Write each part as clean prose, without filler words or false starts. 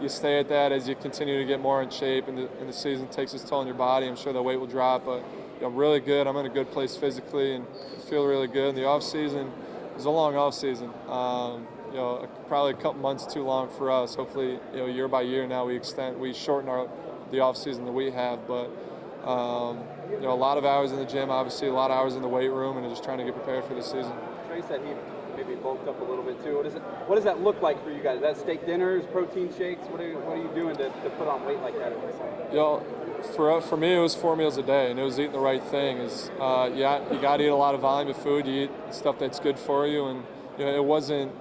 you stay at that as you continue to get more in shape, and the season takes its toll on your body. I'm sure the weight will drop, but I'm really good. I'm in a good place physically and feel really good. In the off season, it was a long off season. Probably a couple months too long for us. Hopefully, year by year now we shorten the off season that we have. But a lot of hours in the gym, obviously a lot of hours in the weight room, and just trying to get prepared for the season. Trey said he maybe bulked up a little bit too. What does that look like for you guys? Is that steak dinners, protein shakes? What are you doing to put on weight like that? For me, it was 4 meals a day, and it was eating the right thing. You got to eat a lot of volume of food. You eat stuff that's good for you, and it wasn't.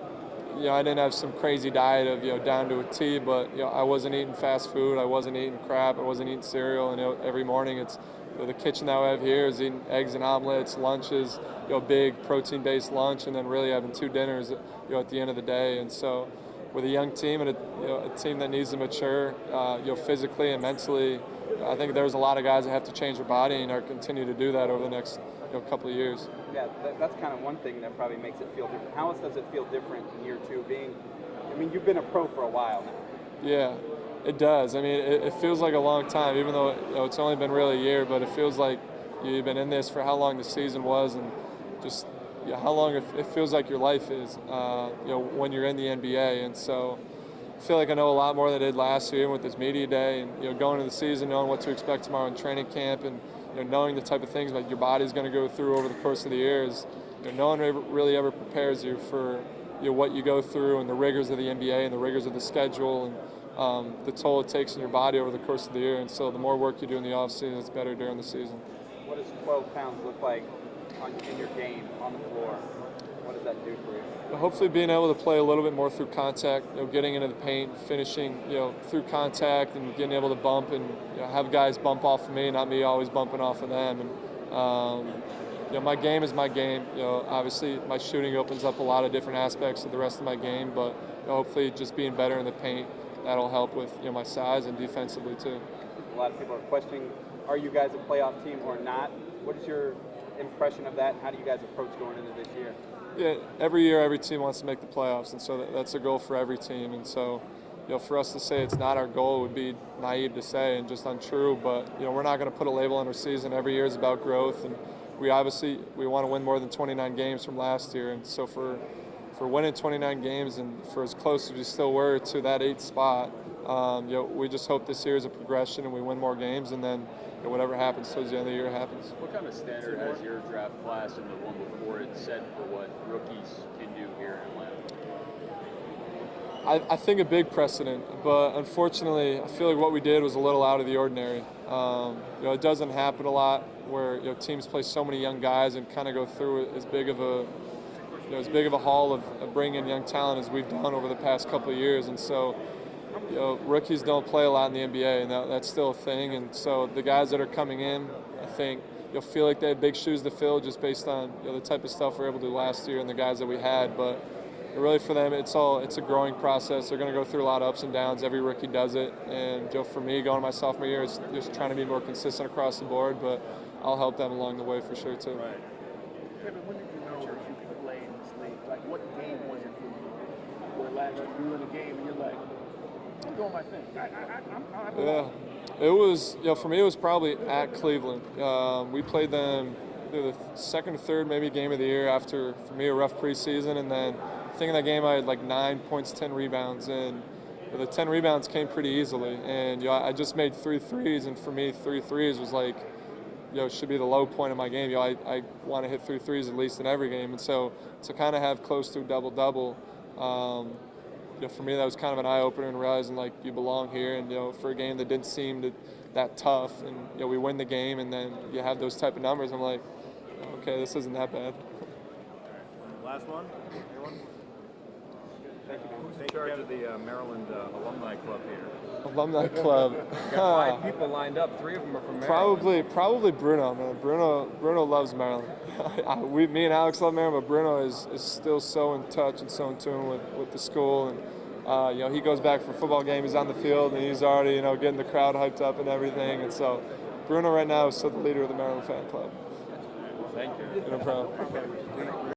I didn't have some crazy diet of down to a T, but I wasn't eating fast food. I wasn't eating crap. I wasn't eating cereal. And every morning, it's the kitchen that we have here is eating eggs and omelets, lunches, big protein-based lunch, and then really having 2 dinners, at the end of the day. And so, with a young team and a team that needs to mature, physically and mentally, I think there's a lot of guys that have to change their body and are continue to do that over the next couple of years. Yeah, that's kind of one thing that probably makes it feel different. How else does it feel different in year 2? You've been a pro for a while now. Yeah, it does. It feels like a long time, even though it's only been really a year. But it feels like you've been in this for how long the season was, and just how long it feels like your life is. When you're in the NBA, and so I feel like I know a lot more than I did last year with this media day, and going into the season, knowing what to expect tomorrow in training camp, and knowing the type of things that your body's going to go through over the course of the year is, no one really ever prepares you for what you go through and the rigors of the NBA and the rigors of the schedule and the toll it takes on your body over the course of the year. And so the more work you do in the off season, it's better during the season. What does 12 pounds look like in your game on the floor? What does that do for you? Hopefully being able to play a little bit more through contact, getting into the paint, finishing, through contact, and getting able to bump and have guys bump off of me, not me always bumping off of them. And my game is my game. Obviously my shooting opens up a lot of different aspects of the rest of my game, but hopefully just being better in the paint, that'll help with my size and defensively too. A lot of people are questioning, are you guys a playoff team or not? What is your impression of that? How do you guys approach going into this year? Yeah, every year every team wants to make the playoffs, and so that's a goal for every team. And so, for us to say it's not our goal would be naive to say and just untrue. But we're not going to put a label on our season. Every year is about growth, and we want to win more than 29 games from last year. And so for winning 29 games and for as close as we still were to that 8th spot, we just hope this year is a progression and we win more games, and then whatever happens towards the end of the year happens. What kind of standard has your draft class and the one before it set for what rookies can do here in Atlanta? I think a big precedent, but unfortunately, I feel like what we did was a little out of the ordinary. It doesn't happen a lot where teams play so many young guys and kind of go through as big of a haul of bringing in young talent as we've done over the past couple of years, and so. Rookies don't play a lot in the NBA, and that's still a thing. And so the guys that are coming in, I think you'll feel like they have big shoes to fill just based on the type of stuff we were able to do last year and the guys that we had. But really for them, it's a growing process. They're going to go through a lot of ups and downs. Every rookie does it. And for me, going to my sophomore year, it's just trying to be more consistent across the board. But I'll help them along the way for sure too. Right. Kevin, when did you know you could play in this league? Like, what game was it for you? Where last year you were in a game and you're like, I'm doing my thing. It was, for me, it was probably at Cleveland. We played them the second or third maybe game of the year after, for me, a rough preseason. And then I think in that game I had like 9 points, 10 rebounds. And the 10 rebounds came pretty easily. And I just made 3 threes. And for me, 3 threes was like, should be the low point of my game. I want to hit 3 threes at least in every game. And so to kind of have close to a double-double, for me, that was kind of an eye-opener and realizing, like, you belong here. And, for a game that didn't seem that tough, and, we win the game, and then you have those type of numbers, I'm like, okay, this isn't that bad. Last one? Anyone? Thank you, man. Take charge of the Maryland Alumni Club here. Alumni Club. Got 5 people lined up. 3 of them are from Maryland. Probably Bruno, man. Bruno loves Maryland. Me and Alex love Maryland, but Bruno is still so in touch and so in tune with the school. And he goes back for a football game. He's on the field, and he's already getting the crowd hyped up and everything. And so Bruno right now is still the leader of the Maryland fan club. Thank you. No problem.